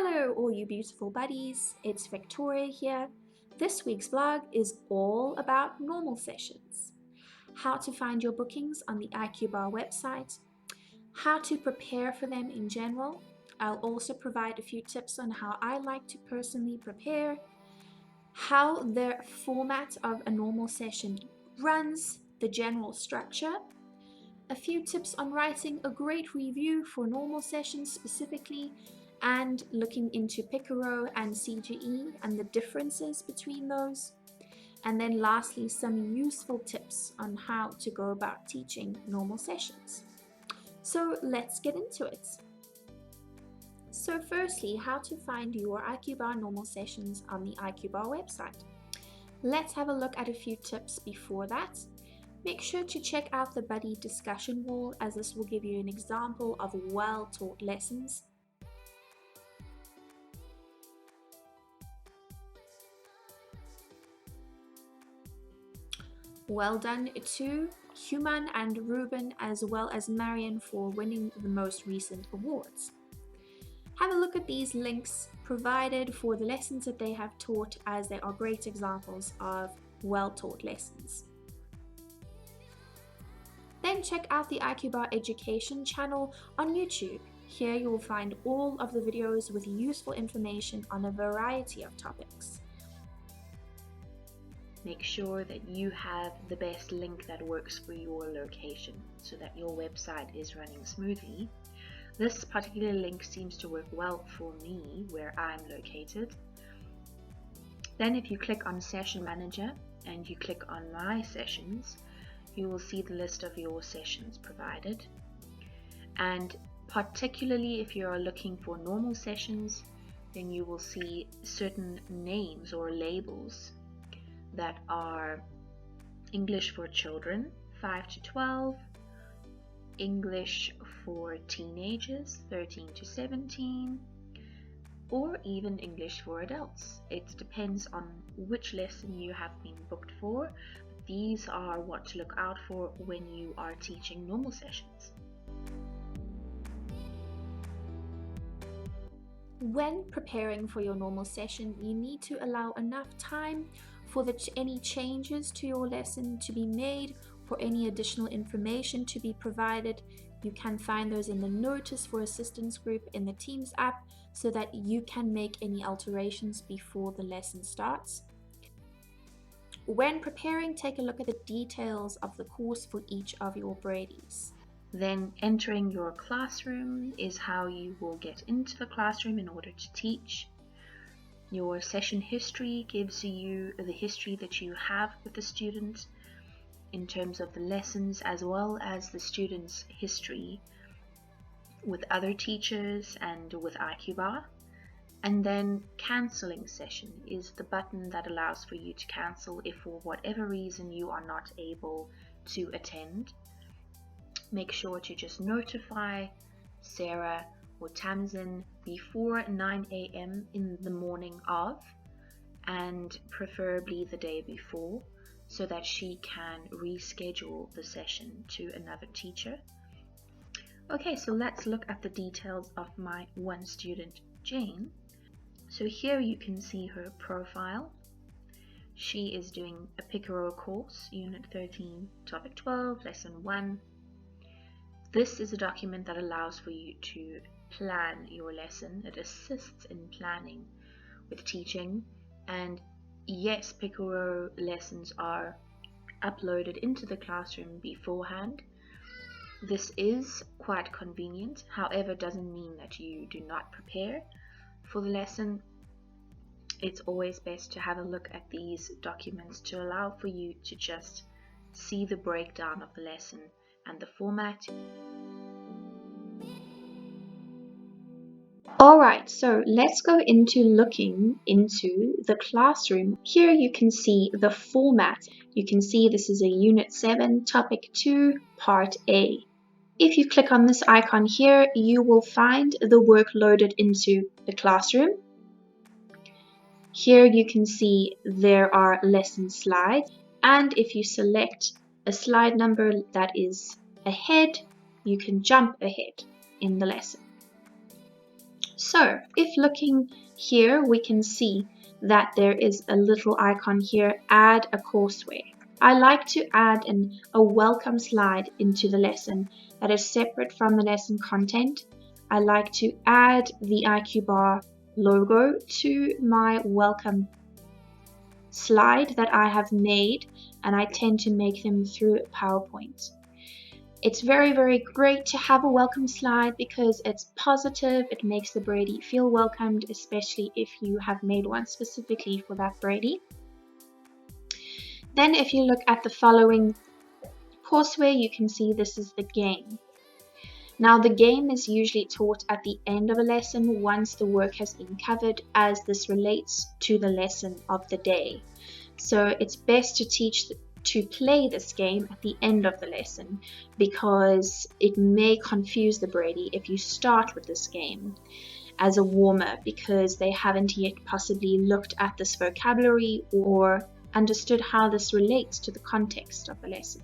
Hello all you beautiful buddies, it's Victoria here. This week's vlog is all about normal sessions. How to find your bookings on the IQ Bar website, how to prepare for them in general. I'll also provide a few tips on how I like to personally prepare, how the format of a normal session runs, the general structure, a few tips on writing a great review for normal sessions specifically, and looking into Picaro and CGE and the differences between those. And then lastly, some useful tips on how to go about teaching normal sessions. So let's get into it. So firstly, how to find your IQ Bar normal sessions on the IQ Bar website. Let's have a look at a few tips before that. Make sure to check out the buddy discussion wall, as this will give you an example of well-taught lessons. Well done to Human and Ruben, as well as Marion, for winning the most recent awards. Have a look at these links provided for the lessons that they have taught, as they are great examples of well-taught lessons. Then check out the IQ Bar Education channel on YouTube. Here you will find all of the videos with useful information on a variety of topics. Make sure that you have the best link that works for your location so that your website is running smoothly. This particular link seems to work well for me where I'm located. Then if you click on Session Manager and you click on My Sessions, you will see the list of your sessions provided. And particularly if you are looking for normal sessions, then you will see certain names or labels that are English for children 5 to 12, English for teenagers 13 to 17, or even English for adults. It depends on which lesson you have been booked for. These are what to look out for when you are teaching normal sessions. When preparing for your normal session, you need to allow enough time for any changes to your lesson to be made, for any additional information to be provided. You can find those in the Notice for Assistance group in the Teams app so that you can make any alterations before the lesson starts. When preparing, take a look at the details of the course for each of your Breadies. Then entering your classroom is how you will get into the classroom in order to teach. Your session history gives you the history that you have with the student in terms of the lessons, as well as the student's history with other teachers and with IQ Bar. And then cancelling session is the button that allows for you to cancel if for whatever reason you are not able to attend. Make sure to just notify Sarah or Tamsin before 9 a.m. in the morning of, and preferably the day before, so that she can reschedule the session to another teacher. Okay, so let's look at the details of my one student, Jane. So here you can see her profile. She is doing a Picaro course, Unit 13, Topic 12, Lesson 1. This is a document that allows for you to plan your lesson. It assists in planning with teaching. And yes, Picaro lessons are uploaded into the classroom beforehand. This is quite convenient, however, doesn't mean that you do not prepare for the lesson. It's always best to have a look at these documents to allow for you to just see the breakdown of the lesson and the format. Alright, so let's go into looking into the classroom. Here you can see the format. You can see this is a Unit 7, Topic 2, Part A. If you click on this icon here, you will find the work loaded into the classroom. Here you can see there are lesson slides, and if you select a slide number that is ahead, you can jump ahead in the lesson. So if looking here, we can see that there is a little icon here, add a courseware. I like to add a welcome slide into the lesson that is separate from the lesson content. I like to add the IQ Bar logo to my welcome slide that I have made, and I tend to make them through PowerPoint. It's very, very great to have a welcome slide because it's positive. It makes the Brady feel welcomed, especially if you have made one specifically for that Brady. Then if you look at the following courseware, you can see this is the game. Now the game is usually taught at the end of a lesson once the work has been covered, as this relates to the lesson of the day. So it's best to play this game at the end of the lesson because it may confuse the Brady if you start with this game as a warm-up because they haven't yet possibly looked at this vocabulary or understood how this relates to the context of the lesson.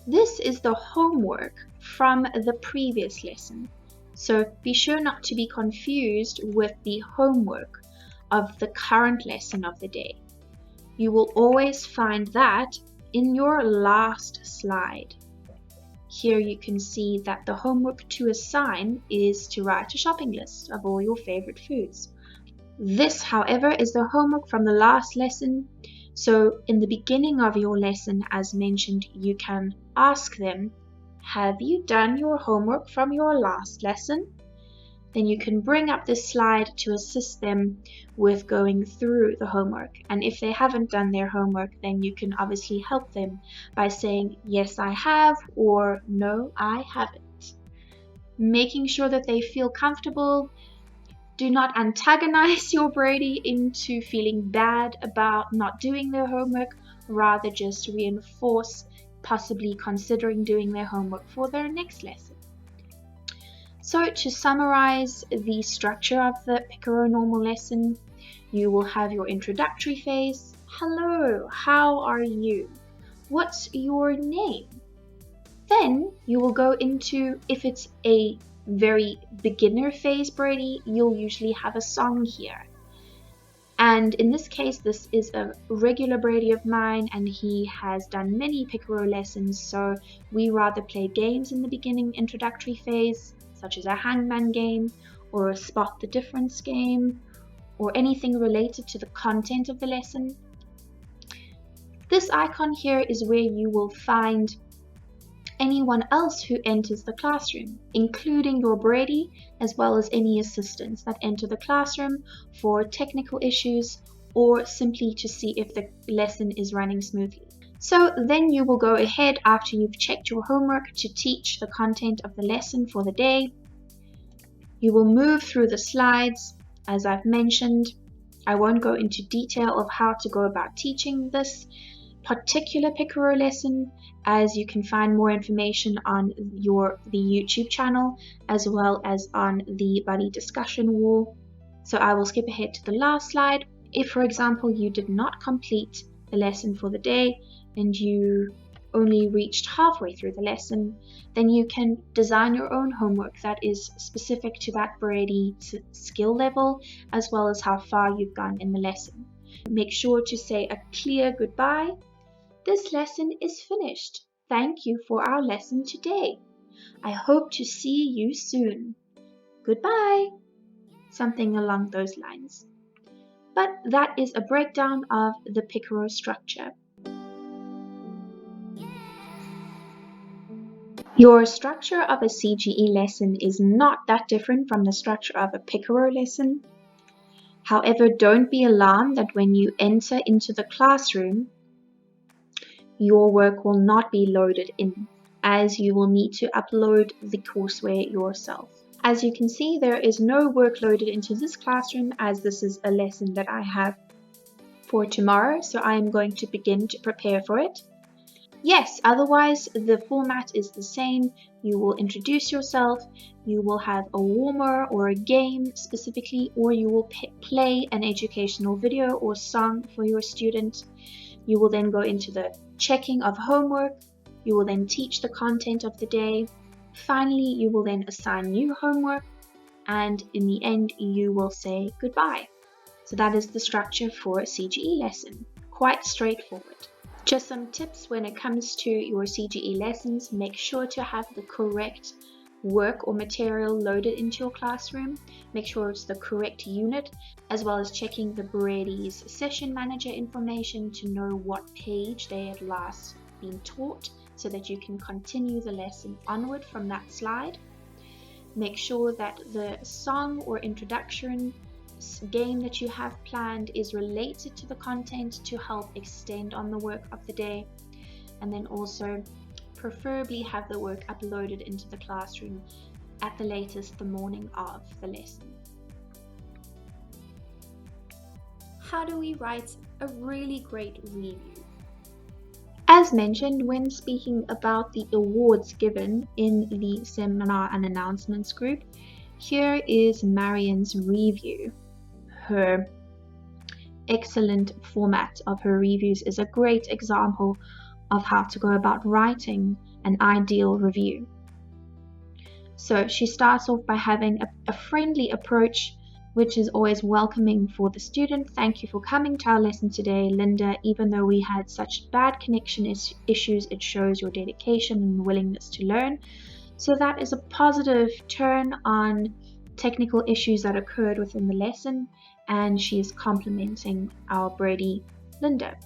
This is the homework from the previous lesson, so be sure not to be confused with the homework of the current lesson of the day. You will always find that in your last slide. Here you can see that the homework to assign is to write a shopping list of all your favorite foods. This, however, is the homework from the last lesson. So in the beginning of your lesson, as mentioned, you can ask them, have you done your homework from your last lesson? Then you can bring up this slide to assist them with going through the homework. And if they haven't done their homework, then you can obviously help them by saying, yes, I have, or no, I haven't. Making sure that they feel comfortable. Do not antagonize your Brady into feeling bad about not doing their homework, rather just reinforce possibly considering doing their homework for their next lesson. So to summarize the structure of the Picaro Normal lesson, you will have your introductory phase. Hello, how are you? What's your name? Then you will go into, if it's a very beginner phase Brady, you'll usually have a song here. And in this case, this is a regular Brady of mine, and he has done many Picaro lessons, so we rather play games in the beginning introductory phase, such as a hangman game or a spot the difference game or anything related to the content of the lesson. This icon here is where you will find anyone else who enters the classroom, including your Brady, as well as any assistants that enter the classroom for technical issues or simply to see if the lesson is running smoothly. So then you will go ahead after you've checked your homework to teach the content of the lesson for the day. You will move through the slides, as I've mentioned. I won't go into detail of how to go about teaching this particular Picaro lesson, as you can find more information on the YouTube channel as well as on the buddy discussion wall. So I will skip ahead to the last slide. If, for example, you did not complete the lesson for the day and you only reached halfway through the lesson, then you can design your own homework that is specific to that Brady skill level as well as how far you've gone in the lesson. Make sure to say a clear goodbye. This lesson is finished. Thank you for our lesson today. I hope to see you soon. Goodbye. Something along those lines. But that is a breakdown of the Picaro structure. Your structure of a CGE lesson is not that different from the structure of a Picaro lesson. However, don't be alarmed that when you enter into the classroom, your work will not be loaded in, as you will need to upload the courseware yourself. As you can see, there is no work loaded into this classroom, as this is a lesson that I have for tomorrow, so I am going to begin to prepare for it. Yes, otherwise the format is the same. You will introduce yourself, you will have a warmer or a game specifically, or you will play an educational video or song for your student. You will then go into the checking of homework. You will then teach the content of the day. Finally, you will then assign new homework, and in the end, you will say goodbye. So that is the structure for a CGE lesson. Quite straightforward. Just some tips when it comes to your CGE lessons: make sure to have the correct work or material loaded into your classroom. Make sure it's the correct unit, as well as checking the Breadies session manager information to know what page they had last been taught, so that you can continue the lesson onward from that slide. Make sure that the song or introduction game that you have planned is related to the content to help extend on the work of the day. And then also preferably have the work uploaded into the classroom at the latest the morning of the lesson. How do we write a really great review? As mentioned when speaking about the awards given in the seminar and announcements group, here is Marian's review. Her excellent format of her reviews is a great example of how to go about writing an ideal review. So she starts off by having a friendly approach, which is always welcoming for the student. Thank you for coming to our lesson today, Linda. Even though we had such bad connection issues, it shows your dedication and willingness to learn. So that is a positive turn on technical issues that occurred within the lesson, and she is complimenting our Brady, Linda.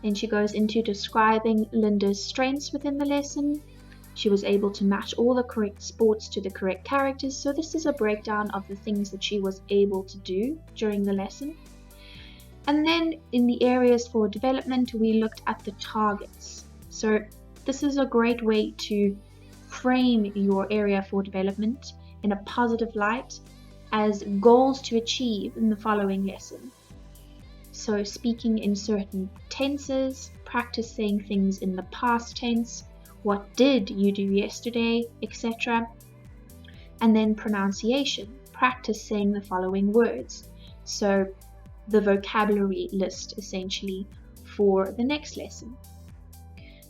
Then she goes into describing Linda's strengths within the lesson. She was able to match all the correct sports to the correct characters, so this is a breakdown of the things that she was able to do during the lesson. And then in the areas for development, we looked at the targets. So this is a great way to frame your area for development in a positive light as goals to achieve in the following lesson. So speaking in certain tenses, practice saying things in the past tense, what did you do yesterday, etc. And then pronunciation, practice saying the following words. So the vocabulary list essentially for the next lesson.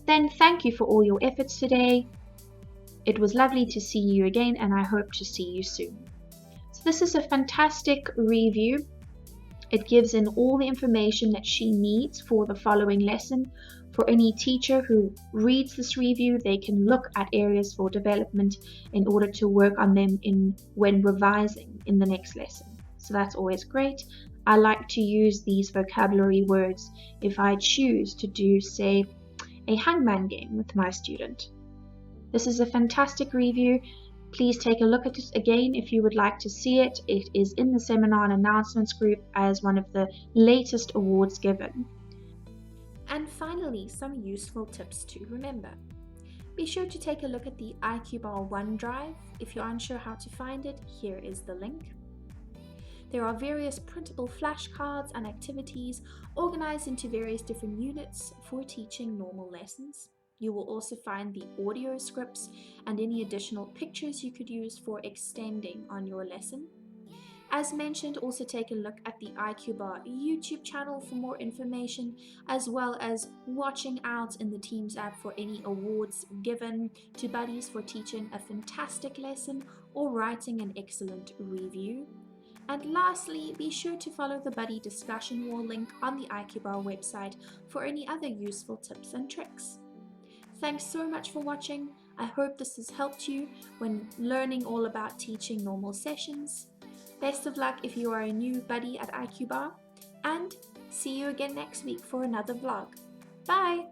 Then thank you for all your efforts today. It was lovely to see you again, and I hope to see you soon. So this is a fantastic review. It gives in all the information that she needs for the following lesson. For any teacher who reads this review, they can look at areas for development in order to work on them when revising in the next lesson. So that's always great. I like to use these vocabulary words if I choose to do, say, a hangman game with my student. This is a fantastic review. Please take a look at it again if you would like to see it. It is in the seminar and announcements group as one of the latest awards given. And finally, some useful tips to remember. Be sure to take a look at the IQ Bar OneDrive. If you're unsure how to find it, here is the link. There are various printable flashcards and activities organized into various different units for teaching normal lessons. You will also find the audio scripts and any additional pictures you could use for extending on your lesson. As mentioned, also take a look at the IQ Bar YouTube channel for more information, as well as watching out in the Teams app for any awards given to buddies for teaching a fantastic lesson or writing an excellent review. And lastly, be sure to follow the buddy discussion wall link on the IQ Bar website for any other useful tips and tricks. Thanks so much for watching. I hope this has helped you when learning all about teaching normal sessions. Best of luck if you are a new buddy at IQ Bar, and see you again next week for another vlog. Bye!